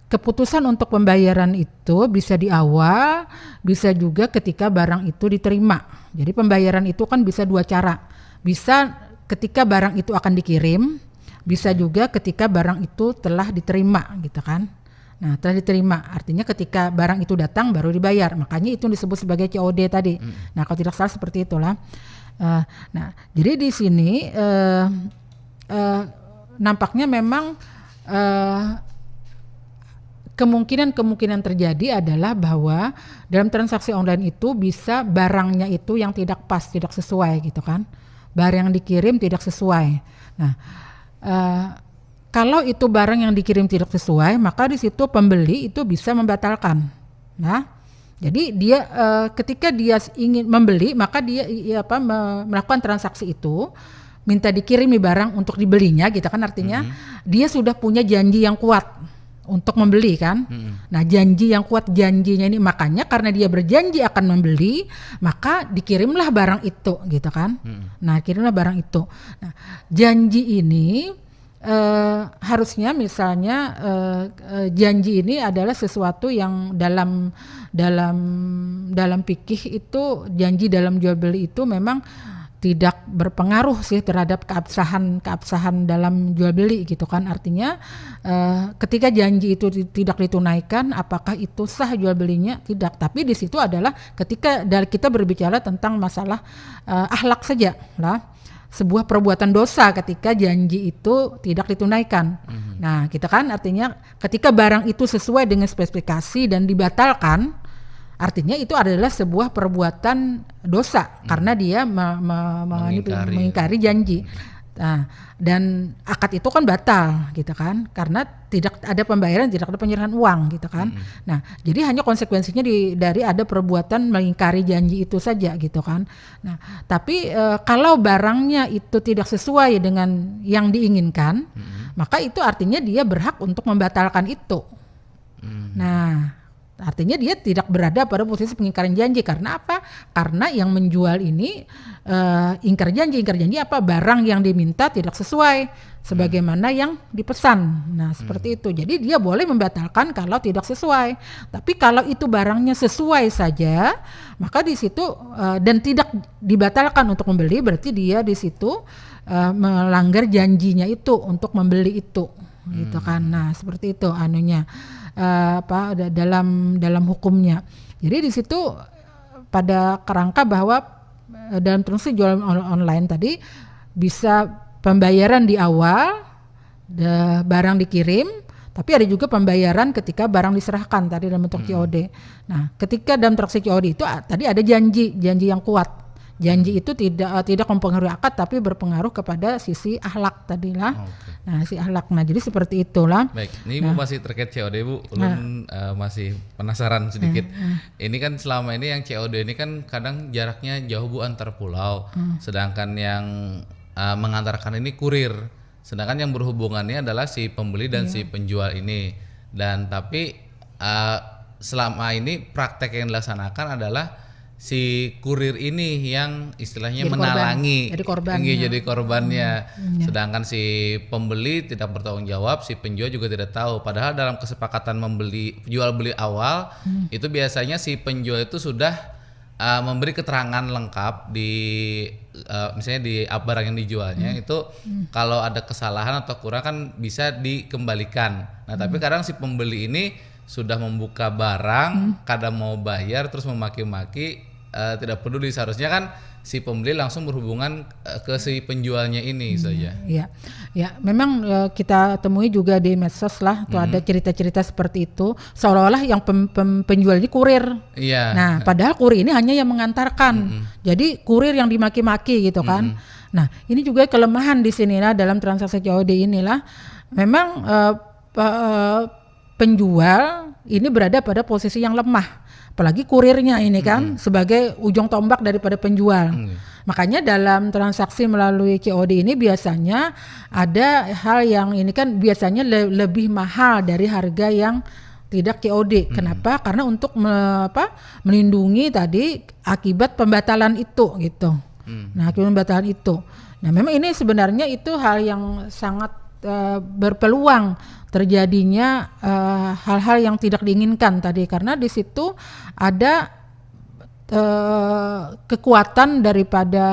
keputusan untuk pembayaran itu bisa di awal, bisa juga ketika barang itu diterima. Jadi pembayaran itu kan bisa dua cara. Bisa ketika barang itu akan dikirim, bisa juga ketika barang itu telah diterima, gitu kan. Nah, telah diterima artinya ketika barang itu datang baru dibayar. Makanya itu disebut sebagai COD tadi. Nah, kalau tidak salah seperti itulah. Nah, jadi di sini nampaknya memang kemungkinan terjadi adalah bahwa dalam transaksi online itu bisa barangnya itu yang tidak pas, tidak sesuai, gitu kan. Barang yang dikirim tidak sesuai. Nah, kalau itu barang yang dikirim tidak sesuai, maka di situ pembeli itu bisa membatalkan. Nah, jadi dia ketika dia ingin membeli, maka dia melakukan transaksi itu, minta dikirimi barang untuk dibelinya, gitu kan, artinya dia sudah punya janji yang kuat untuk membeli kan. Nah, janji yang kuat, janjinya ini makanya karena dia berjanji akan membeli, maka dikirimlah barang itu, gitu kan. Nah, kirimlah barang itu. Nah, janji ini harusnya misalnya janji ini adalah sesuatu yang dalam fikih itu janji dalam jual beli itu memang tidak berpengaruh sih terhadap keabsahan dalam jual beli, gitu kan. Artinya ketika janji itu tidak ditunaikan, apakah itu sah jual belinya? Tidak. Tapi di situ adalah ketika kita berbicara tentang masalah akhlak saja lah. Sebuah perbuatan dosa ketika janji itu tidak ditunaikan. Nah, kita kan artinya ketika barang itu sesuai dengan spesifikasi dan dibatalkan, artinya itu adalah sebuah perbuatan dosa karena dia mengingkari janji. Nah, dan akad itu kan batal, gitu kan, karena tidak ada pembayaran, tidak ada penyerahan uang, gitu kan. Nah, jadi hanya konsekuensinya dari ada perbuatan mengingkari janji itu saja, gitu kan. Nah, tapi kalau barangnya itu tidak sesuai dengan yang diinginkan, maka itu artinya dia berhak untuk membatalkan itu. Nah, artinya dia tidak berada pada posisi pengingkaran janji. Karena apa? Karena yang menjual ini ingkar janji apa? Barang yang diminta tidak sesuai sebagaimana yang dipesan. Nah, seperti itu. Jadi dia boleh membatalkan kalau tidak sesuai. Tapi kalau itu barangnya sesuai saja, maka di situ dan tidak dibatalkan untuk membeli, berarti dia di situ melanggar janjinya itu untuk membeli itu, gitu kan. Nah, seperti itu anunya. Dalam hukumnya. Jadi di situ pada kerangka bahwa dalam transaksi jualan online tadi bisa pembayaran di awal, barang dikirim, tapi ada juga pembayaran ketika barang diserahkan tadi dalam bentuk COD. Nah, ketika dalam transaksi COD itu tadi ada janji yang kuat. Janji itu tidak mempengaruhi akad tapi berpengaruh kepada sisi akhlak tadilah. Nah, si akhlak. Nah, jadi seperti itulah. Baik, ini Ibu masih terkait COD, Bu. Ulun masih penasaran sedikit. Ini kan selama ini yang COD ini kan kadang jaraknya jauh, Bu, antar pulau. Sedangkan yang mengantarkan ini kurir. Sedangkan yang berhubungannya adalah si pembeli dan si penjual ini. Dan tapi selama ini praktek yang dilaksanakan adalah si kurir ini yang istilahnya jadi menalangi, jadi korbannya. Sedangkan si pembeli tidak bertanggung jawab, si penjual juga tidak tahu. Padahal dalam kesepakatan jual beli awal itu biasanya si penjual itu sudah memberi keterangan lengkap di misalnya di barang yang dijualnya itu kalau ada kesalahan atau kurang kan bisa dikembalikan. Nah, tapi kadang si pembeli ini sudah membuka barang, kadang mau bayar terus memaki-maki tidak peduli, seharusnya kan si pembeli langsung berhubungan ke si penjualnya ini saja. Iya, ya memang kita temui juga di medsos lah, tuh ada cerita-cerita seperti itu, seolah-olah yang penjual ini kurir. Iya. Nah, padahal kurir ini hanya yang mengantarkan. Jadi kurir yang dimaki-maki gitu kan. Nah, ini juga kelemahan di sini lah dalam transaksi COD inilah. Memang penjual ini berada pada posisi yang lemah. Apalagi kurirnya ini kan sebagai ujung tombak daripada penjual. Makanya dalam transaksi melalui COD ini biasanya ada hal yang ini kan biasanya lebih mahal dari harga yang tidak COD. Kenapa? Karena untuk melindungi tadi akibat pembatalan itu gitu. Nah, akibat pembatalan itu. Nah, memang ini sebenarnya itu hal yang sangat berpeluang terjadinya hal-hal yang tidak diinginkan tadi, karena di situ ada kekuatan daripada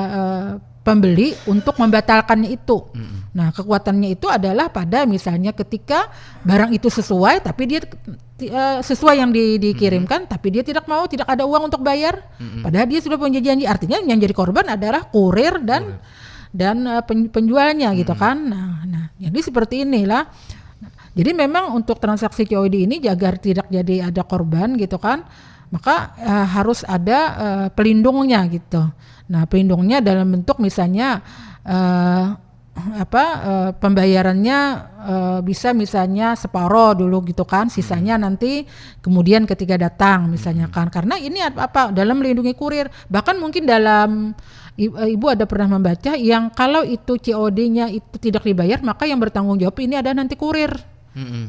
pembeli untuk membatalkannya itu. Nah, kekuatannya itu adalah pada misalnya ketika barang itu sesuai tapi dia sesuai yang dikirimkan tapi dia tidak mau, tidak ada uang untuk bayar, padahal dia sudah punya janji. Artinya yang jadi korban adalah kurir dan penjualnya gitu kan. Nah, jadi seperti inilah. Jadi memang untuk transaksi COD ini agar tidak jadi ada korban gitu kan, maka harus ada pelindungnya gitu. Nah, pelindungnya dalam bentuk misalnya pembayarannya bisa misalnya separuh dulu gitu kan, sisanya nanti kemudian ketika datang misalnya kan. Karena ini dalam melindungi kurir. Bahkan mungkin dalam Ibu ada pernah membaca yang kalau itu COD-nya itu tidak dibayar, maka yang bertanggung jawab ini ada nanti kurir.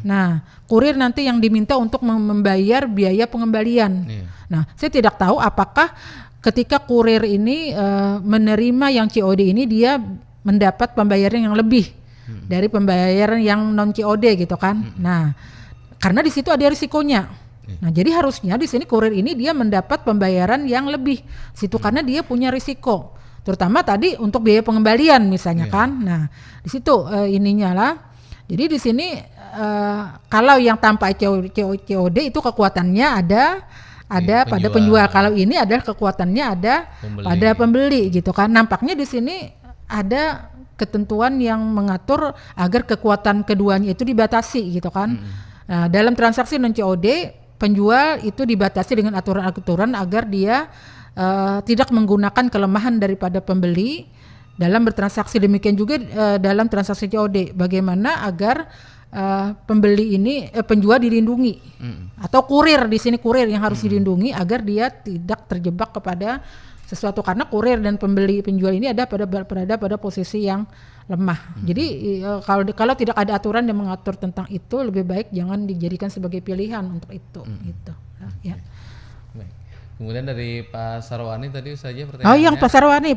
Nah, kurir nanti yang diminta untuk membayar biaya pengembalian. Nah, saya tidak tahu apakah ketika kurir ini menerima yang COD ini dia mendapat pembayaran yang lebih dari pembayaran yang non COD gitu kan. Nah, karena di situ ada risikonya. Nah, jadi harusnya di sini kurir ini dia mendapat pembayaran yang lebih situ karena dia punya risiko, terutama tadi untuk biaya pengembalian misalnya kan. Nah, di situ ininya lah. Jadi di sini kalau yang tanpa COD itu kekuatannya ada pada penjual. Kalau ini adalah kekuatannya ada pada pembeli gitu kan. Nampaknya di sini ada ketentuan yang mengatur agar kekuatan keduanya itu dibatasi gitu kan. Nah, dalam transaksi non COD penjual itu dibatasi dengan aturan-aturan agar dia tidak menggunakan kelemahan daripada pembeli dalam bertransaksi. Demikian juga dalam transaksi COD, bagaimana agar pembeli ini penjual dilindungi atau kurir, di sini kurir yang harus dilindungi agar dia tidak terjebak kepada sesuatu, karena kurir dan pembeli penjual ini berada pada posisi yang lemah. Jadi kalau tidak ada aturan yang mengatur tentang itu, lebih baik jangan dijadikan sebagai pilihan untuk itu gitu. Ya. Kemudian dari Pak Sarwani tadi saja pertanyaannya. Oh, yang Pak Sarwani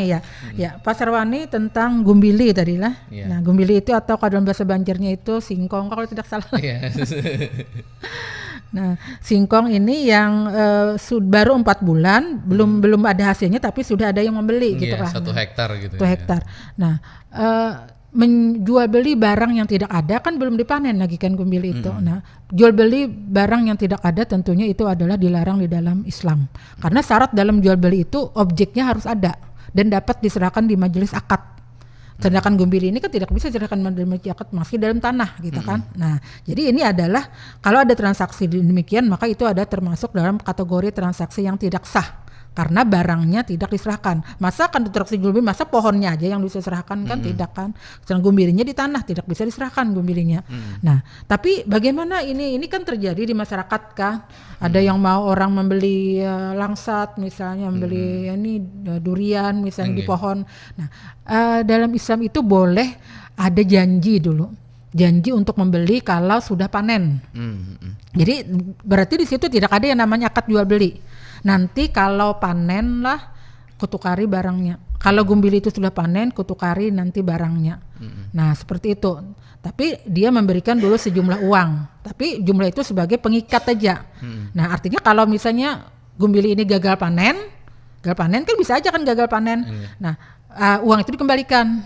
ya. Ya, Pak Sarwani tentang gumbili tadi lah. Nah, gumbili itu atau kalau dalam bahasa Banjarnya itu singkong kalau tidak salah. Nah, singkong ini yang baru 4 bulan, belum ada hasilnya tapi sudah ada yang membeli gitu lah. 1 hektar gitu. 1 hektar. Nah, menjual beli barang yang tidak ada kan belum dipanen lagi kan gumbili itu. Nah, jual beli barang yang tidak ada tentunya itu adalah dilarang di dalam Islam. Karena syarat dalam jual beli itu objeknya harus ada dan dapat diserahkan di majelis akad. Sedangkan gumbili ini kan tidak bisa diserahkan di majelis akad, masih dalam tanah gitu kan. Nah, jadi ini adalah kalau ada transaksi demikian maka itu ada termasuk dalam kategori transaksi yang tidak sah. Karena barangnya tidak diserahkan. Masa kan transaksi jual beli, masa pohonnya aja yang bisa diserahkan kan tidak kan. Sedangkan gumbilinya di tanah tidak bisa diserahkan gumbilinya. Nah, tapi bagaimana ini kan terjadi di masyarakat kan. Ada yang mau orang membeli langsat misalnya, membeli ini durian misalnya di pohon. Nah, dalam Islam itu boleh ada janji dulu. Janji untuk membeli kalau sudah panen. Jadi berarti di situ tidak ada yang namanya akad jual beli. Nanti kalau panen lah kutukari barangnya. Kalau gumbili itu sudah panen, kutukari nanti barangnya. Nah, seperti itu. Tapi dia memberikan dulu sejumlah uang. Tapi jumlah itu sebagai pengikat aja. Nah, artinya kalau misalnya gumbili ini gagal panen kan bisa aja kan gagal panen. Nah, uang itu dikembalikan.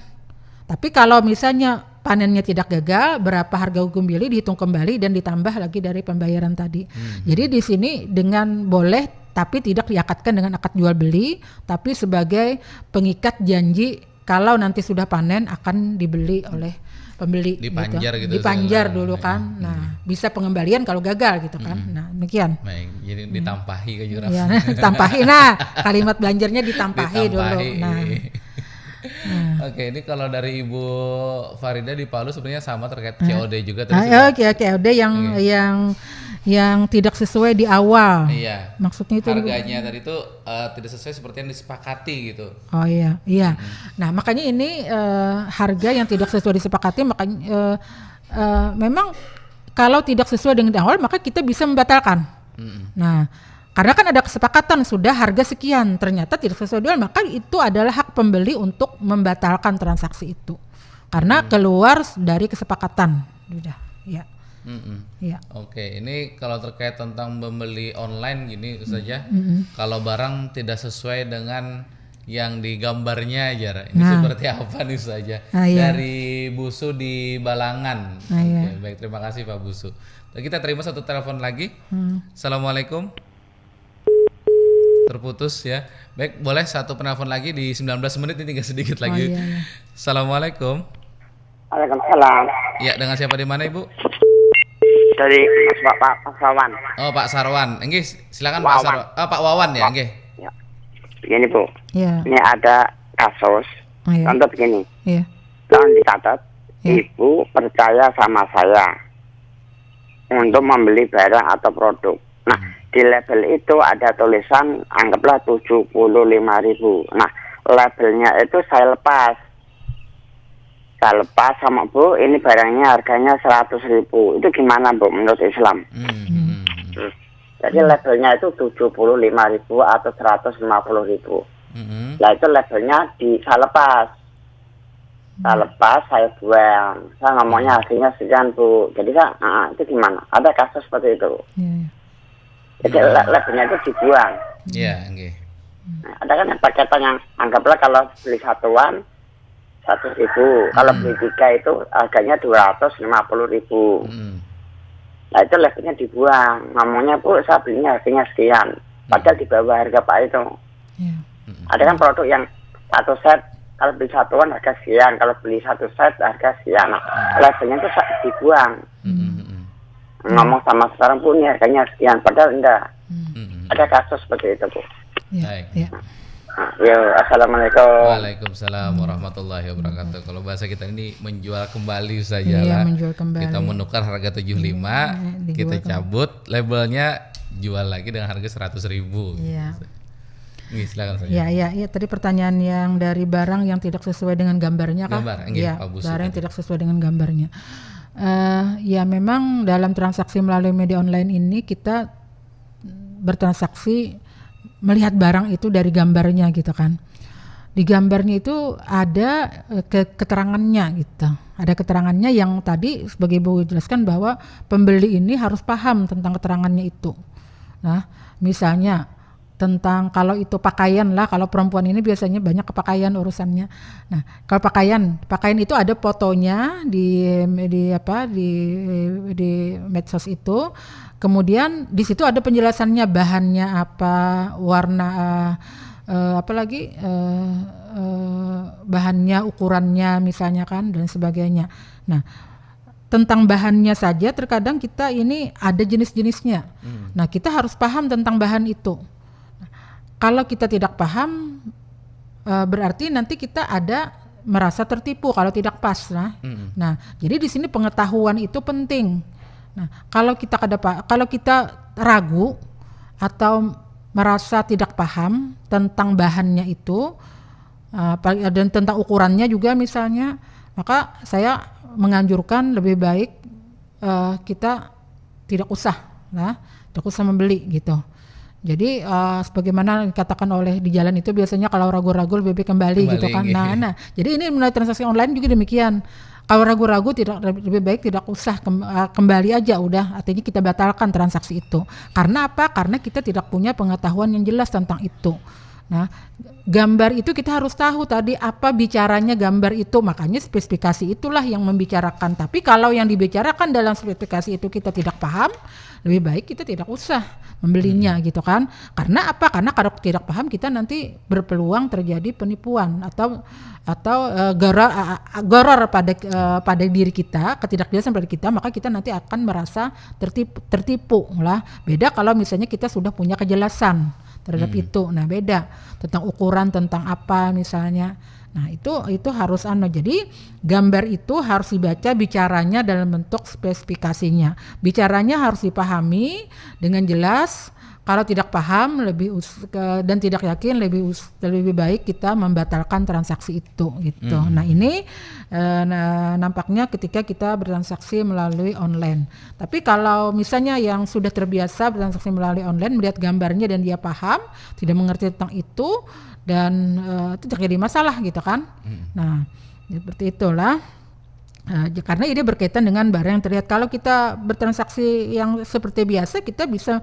Tapi kalau misalnya panennya tidak gagal, berapa harga gumbili dihitung kembali dan ditambah lagi dari pembayaran tadi. Jadi di sini dengan boleh tapi tidak diakatkan dengan akad jual beli, tapi sebagai pengikat janji kalau nanti sudah panen akan dibeli oleh pembeli. Dipanjar gitu. Dipanjar dulu kan. Nah, bisa pengembalian kalau gagal gitu kan. Nah, demikian. Baik, jadi ditampahi ke jurang. Ya, ditampahi. Nah, kalimat belanjarnya ditampahi dulu. Nah. Oke, ini kalau dari Ibu Farida di Palu sebenarnya sama terkait COD juga tadi. Oke, COD yang tidak sesuai di awal. Iya. Maksudnya itu harganya tadi itu tidak sesuai seperti yang disepakati gitu. Oh iya. Nah, makanya ini harga yang tidak sesuai disepakati, makanya memang kalau tidak sesuai dengan di awal maka kita bisa membatalkan. Nah, karena kan ada kesepakatan sudah harga sekian, ternyata tidak sesuai jual, maka itu adalah hak pembeli untuk membatalkan transaksi itu. Karena keluar dari kesepakatan. Sudah, ya. Ya. Oke, ini kalau terkait tentang membeli online gini saja, kalau barang tidak sesuai dengan yang digambarnya aja, ini seperti apa nih saja? Dari Busu di Balangan. Oke, baik, terima kasih Pak Busu. Kita terima satu telepon lagi. Assalamualaikum. Terputus ya. Baik, boleh satu penelpon lagi di 19 menit ini, tinggal sedikit lagi. Assalamualaikum. Waalaikumsalam. Ya, dengan siapa di mana Ibu? Dari Pak Sarwan. Oh, Pak Sarwan. Nggih, silakan Pak Sarwan. Pak Wawan ya, nggih. Ya. Begini Bu. Ya. Ini ada kasus. Contoh begini. Iya. Tolong dicatat. Ibu percaya sama saya untuk membeli barang atau produk. Nah, di label itu ada tulisan anggaplah 75.000. Nah, labelnya itu saya lepas sama Bu, ini barangnya harganya 100.000. Itu gimana Bu menurut Islam? Jadi labelnya itu 75.000 atau 150.000. Nah, itu labelnya saya lepas. Saya buang. Saya ngomongnya hasilnya sekian Bu. Jadi itu gimana? Ada kasus seperti itu. Jadi labelnya itu dibuang. Iya, nggih. Nah, ada kan paketan yang anggaplah kalau beli satuan 100.000, kalau beli 3 itu harganya 250.000. Nah, itu labelnya dibuang. Ngomongnya Bu, saya belinya harganya sekian. Padahal di bawah harga Pak itu. Ada kan produk yang satu set, kalau beli satuan harga sekian, kalau beli satu set harga sekian. Nah, labelnya itu dibuang. Ngomong sama sekarang pun ini harganya sekian, padahal enggak. Ada kasus seperti itu Bu. Baik. Ya, assalamualaikum. Waalaikumsalam warahmatullahi wabarakatuh. Kalau bahasa kita ini menjual kembali saja lah. Menjual kembali. Kita menukar harga 75, kita cabut labelnya, jual lagi dengan harga 100.000. Iya. Nih, silakan saja. Ya. Tadi pertanyaan yang dari barang yang tidak sesuai dengan gambarnya kan? Iya, barang yang tidak sesuai dengan gambarnya. Ya memang dalam transaksi melalui media online ini kita bertransaksi melihat barang itu dari gambarnya gitu kan. Di gambarnya itu ada keterangannya gitu. Ada keterangannya yang tadi sebagai Ibu jelaskan bahwa pembeli ini harus paham tentang keterangannya itu. Nah, misalnya tentang kalau itu pakaian lah, kalau perempuan ini biasanya banyak kepakaian urusannya. Nah, kalau pakaian itu ada fotonya di medsos itu. Kemudian di situ ada penjelasannya bahannya apa, warna bahannya, ukurannya misalnya kan dan sebagainya. Nah, tentang bahannya saja terkadang kita ini ada jenis-jenisnya. Nah, kita harus paham tentang bahan itu. Kalau kita tidak paham, berarti nanti kita ada merasa tertipu kalau tidak pas. Nah, jadi di sini pengetahuan itu penting. Nah, kalau kita ragu atau merasa tidak paham tentang bahannya itu dan tentang ukurannya juga misalnya, maka saya menganjurkan lebih baik kita tidak usah membeli gitu. Jadi sebagaimana dikatakan oleh di jalan itu biasanya kalau ragu-ragu lebih baik kembali gitu kan. Nah, jadi ini melalui transaksi online juga demikian. Kalau ragu-ragu lebih baik tidak usah kembali aja udah, artinya kita batalkan transaksi itu. Karena apa? Karena kita tidak punya pengetahuan yang jelas tentang itu. Nah, gambar itu kita harus tahu tadi apa bicaranya gambar itu, makanya spesifikasi itulah yang membicarakan. Tapi kalau yang dibicarakan dalam spesifikasi itu kita tidak paham, lebih baik kita tidak usah membelinya gitu kan. Karena apa? Karena kalau tidak paham kita nanti berpeluang terjadi penipuan atau goror pada diri kita, ketidakjelasan pada kita, maka kita nanti akan merasa tertipu lah. Beda kalau misalnya kita sudah punya kejelasan terhadap itu. Nah, beda tentang ukuran, tentang apa misalnya. Nah, itu harus Jadi gambar itu harus dibaca bicaranya dalam bentuk spesifikasinya. Bicaranya harus dipahami dengan jelas. Kalau tidak paham dan tidak yakin lebih baik kita membatalkan transaksi itu gitu. Nah, ini nampaknya ketika kita bertransaksi melalui online. Tapi kalau misalnya yang sudah terbiasa bertransaksi melalui online, melihat gambarnya dan dia paham, tidak mengerti tentang itu dan itu terjadi masalah gitu kan. Nah, seperti itulah. Karena ini berkaitan dengan barang yang terlihat. Kalau kita bertransaksi yang seperti biasa, kita bisa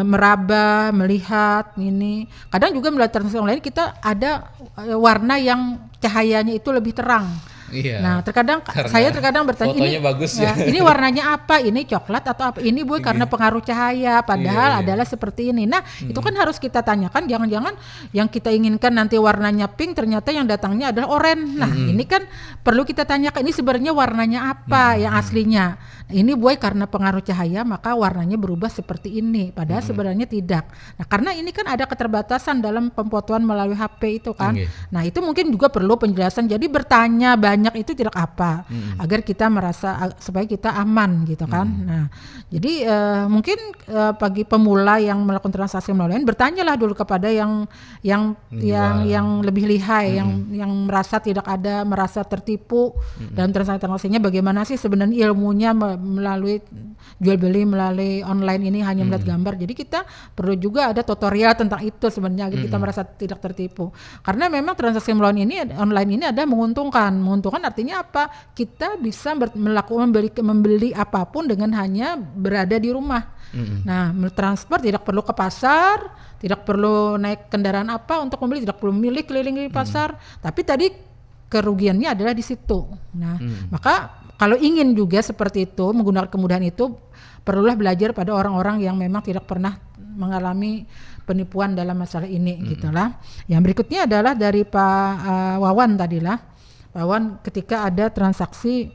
meraba, melihat ini. Kadang juga melihat transaksi online kita ada warna yang cahayanya itu lebih terang. Iya. Nah, saya terkadang bertanya, ini bagus ya. Ini warnanya apa? Ini coklat atau apa? Ini Bu karena pengaruh cahaya, padahal adalah seperti ini. Nah, itu kan harus kita tanyakan, jangan-jangan yang kita inginkan nanti warnanya pink, ternyata yang datangnya adalah oranye. Nah, ini kan perlu kita tanyakan, ini sebenarnya warnanya apa yang aslinya. Ini Bu karena pengaruh cahaya, maka warnanya berubah seperti ini, padahal sebenarnya tidak. Nah, karena ini kan ada keterbatasan dalam pemfotoan melalui HP itu kan. Nah, itu mungkin juga perlu penjelasan. Jadi bertanya banyak itu tidak apa, agar kita merasa supaya kita aman gitu kan. Nah, jadi mungkin bagi pemula yang melakukan transaksi melalui bertanyalah dulu kepada yang lebih lihai, yang merasa tertipu dalam transaksinya. Bagaimana sih sebenarnya ilmunya melalui jual beli melalui online ini, hanya melihat gambar. Jadi kita perlu juga ada tutorial tentang itu sebenarnya agar kita merasa tidak tertipu. Karena memang transaksi melalui online ini ada menguntungkan artinya apa? Kita bisa membeli apapun dengan hanya berada di rumah. Nah, transfer tidak perlu ke pasar, tidak perlu naik kendaraan apa untuk membeli, tidak perlu memilih keliling di pasar. Tapi tadi kerugiannya adalah di situ. Nah, maka kalau ingin juga seperti itu, menggunakan kemudahan itu, perlulah belajar pada orang-orang yang memang tidak pernah mengalami penipuan dalam masalah ini gitulah. Yang berikutnya adalah dari Pak Wawan tadilah. Pak Wawan, ketika ada transaksi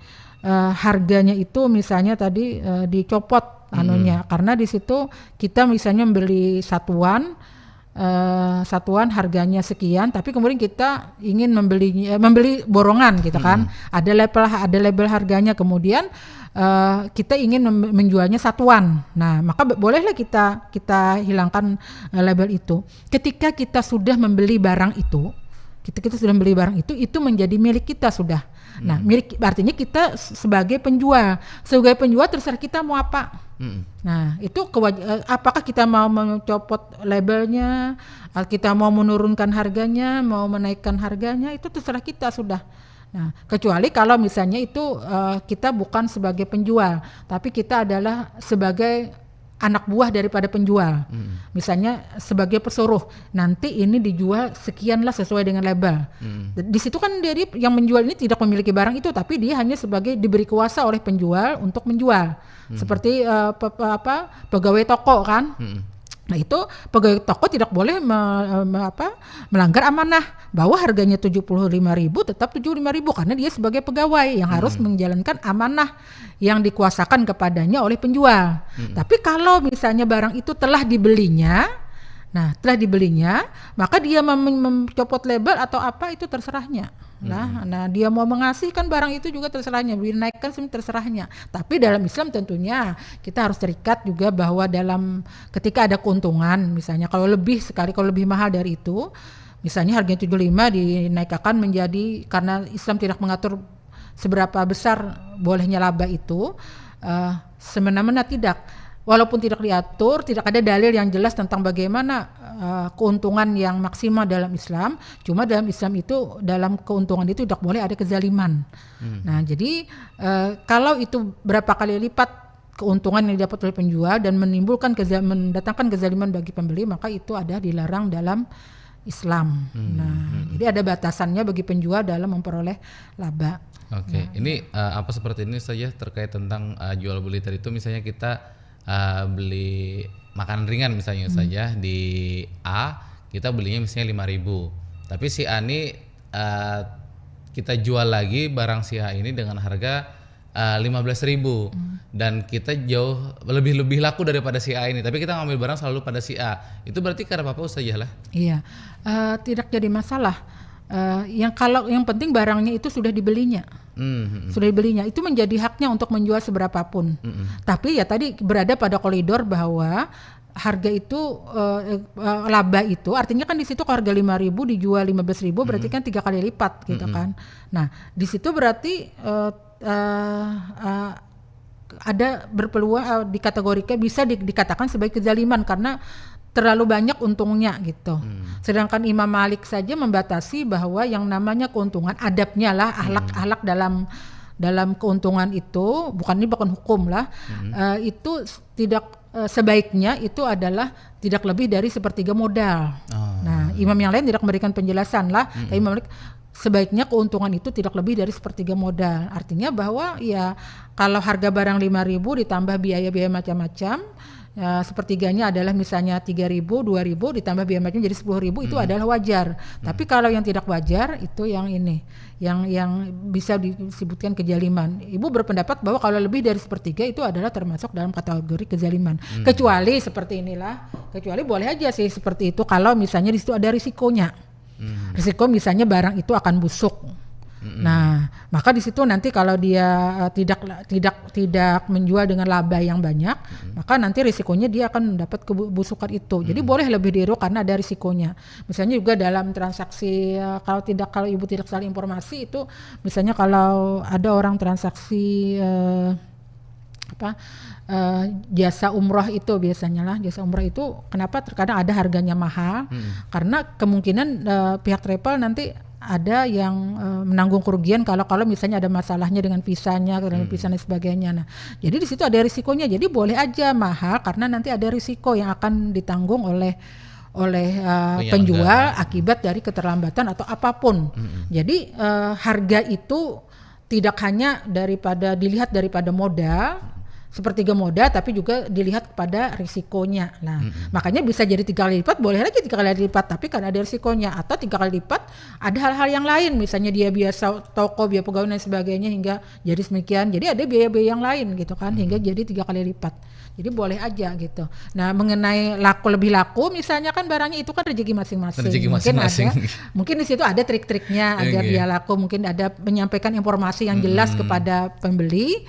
harganya itu misalnya tadi dicopot karena di situ kita misalnya membeli satuan harganya sekian, tapi kemudian kita ingin membeli borongan gitu kan. Ada label harganya, kemudian kita ingin menjualnya satuan. Nah, maka bolehlah kita hilangkan label itu. Ketika kita sudah membeli barang itu, itu menjadi milik kita sudah. Nah, milik artinya kita sebagai penjual terserah kita mau apa. Nah, itu apakah kita mau mencopot labelnya, kita mau menurunkan harganya, mau menaikkan harganya, itu terserah kita sudah. Nah, kecuali kalau misalnya itu kita bukan sebagai penjual, tapi kita adalah sebagai anak buah daripada penjual. Misalnya sebagai pesuruh, nanti ini dijual sekianlah sesuai dengan label. Di situ kan jadi yang menjual ini tidak memiliki barang itu, tapi dia hanya sebagai diberi kuasa oleh penjual untuk menjual. Seperti pegawai toko kan. Nah, itu pegawai toko tidak boleh melanggar amanah bahwa harganya 75.000 tetap 75.000 karena dia sebagai pegawai yang harus menjalankan amanah yang dikuasakan kepadanya oleh penjual. Tapi kalau misalnya barang itu telah dibelinya, maka dia mencopot label atau apa itu terserahnya. Nah, dia mau mengasihkan barang itu juga terserahnya, dinaikkan terserahnya. Tapi dalam Islam tentunya kita harus terikat juga bahwa ketika ada keuntungan, misalnya kalau lebih mahal dari itu, misalnya harganya 75 dinaikkan menjadi, karena Islam tidak mengatur seberapa besar bolehnya laba itu, semena-mena tidak. Walaupun tidak diatur, tidak ada dalil yang jelas tentang bagaimana keuntungan yang maksimal dalam Islam. Cuma dalam Islam itu, dalam keuntungan itu tidak boleh ada kezaliman. Nah, jadi kalau itu berapa kali lipat keuntungan yang didapat oleh penjual dan mendatangkan kezaliman bagi pembeli, maka itu ada dilarang dalam Islam. Jadi ada batasannya bagi penjual dalam memperoleh laba. Oke. Ini apa seperti ini saja terkait tentang jual beli tadi itu, misalnya kita beli makanan ringan misalnya saja di A, kita belinya misalnya 5.000, tapi si A ini kita jual lagi barang si A ini dengan harga 15.000 dan kita jauh lebih laku daripada si A ini, tapi kita ngambil barang selalu pada si A, itu berarti karena apa Ustazah lah? Iya, tidak jadi masalah. Yang penting barangnya itu sudah dibelinya. Sudah dibelinya, itu menjadi haknya untuk menjual seberapapun. Tapi ya tadi berada pada koridor bahwa harga itu laba itu artinya kan di situ kalau harga 5.000 dijual 15.000 berarti kan 3 kali lipat gitu kan. Nah di situ berarti ada berpeluang dikategorikan bisa dikatakan sebagai kezaliman karena terlalu banyak untungnya gitu. Sedangkan Imam Malik saja membatasi bahwa yang namanya keuntungan, adabnya lah, akhlak dalam keuntungan itu, bukan hukum lah, itu tidak sebaiknya itu adalah tidak lebih dari 1/3 modal. Nah, imam yang lain tidak memberikan penjelasan lah, tapi Imam Malik sebaiknya keuntungan itu tidak lebih dari 1/3 modal. Artinya bahwa ya kalau harga barang 5.000 ditambah biaya-biaya macam-macam, ya, 1/3-nya adalah misalnya 3.000, 2.000 ditambah biaya macam jadi 10.000 itu adalah wajar. Tapi kalau yang tidak wajar itu yang bisa disebutkan kezaliman. Ibu berpendapat bahwa kalau lebih dari 1/3 itu adalah termasuk dalam kategori kezaliman. Kecuali seperti inilah, kecuali boleh aja sih seperti itu kalau misalnya di situ ada risikonya. Risiko misalnya barang itu akan busuk. Nah, maka di situ nanti kalau dia tidak menjual dengan laba yang banyak, maka nanti risikonya dia akan mendapat kebusukan itu. Jadi boleh lebih dari karena ada risikonya. Misalnya juga dalam transaksi kalau ibu tidak salah informasi itu, misalnya kalau ada orang transaksi jasa umroh itu biasanya lah, jasa umroh itu kenapa terkadang ada harganya mahal karena kemungkinan pihak travel nanti ada yang menanggung kerugian kalau misalnya ada masalahnya dengan visanya, visa dan sebagainya. Nah, jadi di situ ada risikonya. Jadi boleh aja mahal karena nanti ada risiko yang akan ditanggung oleh penjual akibat dari keterlambatan atau apapun. Jadi harga itu tidak hanya dilihat daripada modal, 1/3 modal, tapi juga dilihat kepada risikonya. Nah, makanya bisa jadi 3 kali lipat, boleh lagi 3 kali lipat, tapi karena ada risikonya. Atau 3 kali lipat, ada hal-hal yang lain, misalnya dia biasa toko, biaya pegawai dan sebagainya hingga jadi semikian. Jadi ada biaya-biaya yang lain gitu kan, hingga jadi 3 kali lipat. Jadi boleh aja gitu. Nah, mengenai lebih laku, misalnya kan barangnya itu kan rezeki masing-masing. Mungkin di situ ada trik-triknya agar dia laku. Mungkin ada menyampaikan informasi yang jelas kepada pembeli.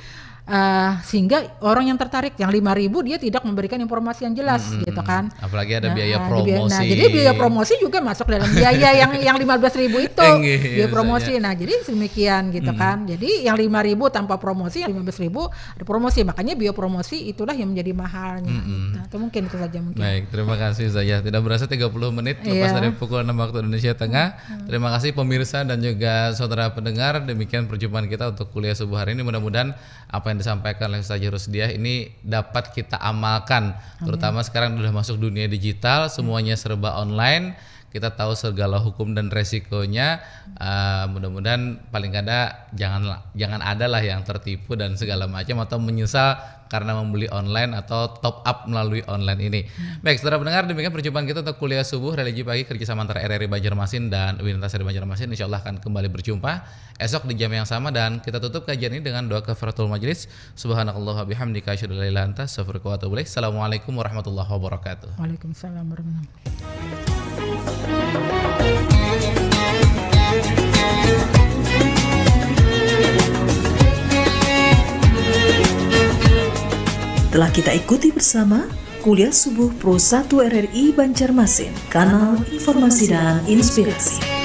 Sehingga orang yang tertarik, yang 5.000 dia tidak memberikan informasi yang jelas gitu kan. Apalagi ada biaya promosi. Jadi biaya promosi juga masuk dalam biaya yang 15.000 itu biaya promosi. Nah jadi demikian gitu kan. Jadi yang 5.000 tanpa promosi, yang 15.000 ada promosi. Makanya biaya promosi itulah yang menjadi mahalnya. Atau mungkin itu saja mungkin. Baik, terima kasih Ustazah. Tidak berasa 30 menit lepas dari pukul 6 waktu Indonesia Tengah. Terima kasih pemirsa dan juga saudara pendengar. Demikian perjumpaan kita untuk kuliah subuh hari ini. Mudah-mudahan apa yang disampaikan oleh Ustazah Rusdiah ini dapat kita amalkan. Terutama sekarang sudah masuk dunia digital, semuanya serba online. Kita tahu segala hukum dan resikonya. Mudah-mudahan paling kada jangan ada lah yang tertipu dan segala macam atau menyesal karena membeli online atau top up melalui online ini. Baik, saudara pendengar, demikian perjumpaan kita untuk kuliah subuh religi pagi kerjasama antara RRI Banjarmasin dan UIN Antasari Banjarmasin. Insya Allah akan kembali berjumpa esok di jam yang sama dan kita tutup kajian ini dengan doa kafaratul majlis. Subhanakallah bihamdika asyhadu an la ilaha illa anta astaghfiruka wa atubu ilaik. Assalamualaikum warahmatullahi wabarakatuh. Waalaikumsalam warahmatullahi wabarakatuh. Telah kita ikuti bersama Kuliah Subuh Pro 1 RRI Banjarmasin, kanal informasi dan inspirasi.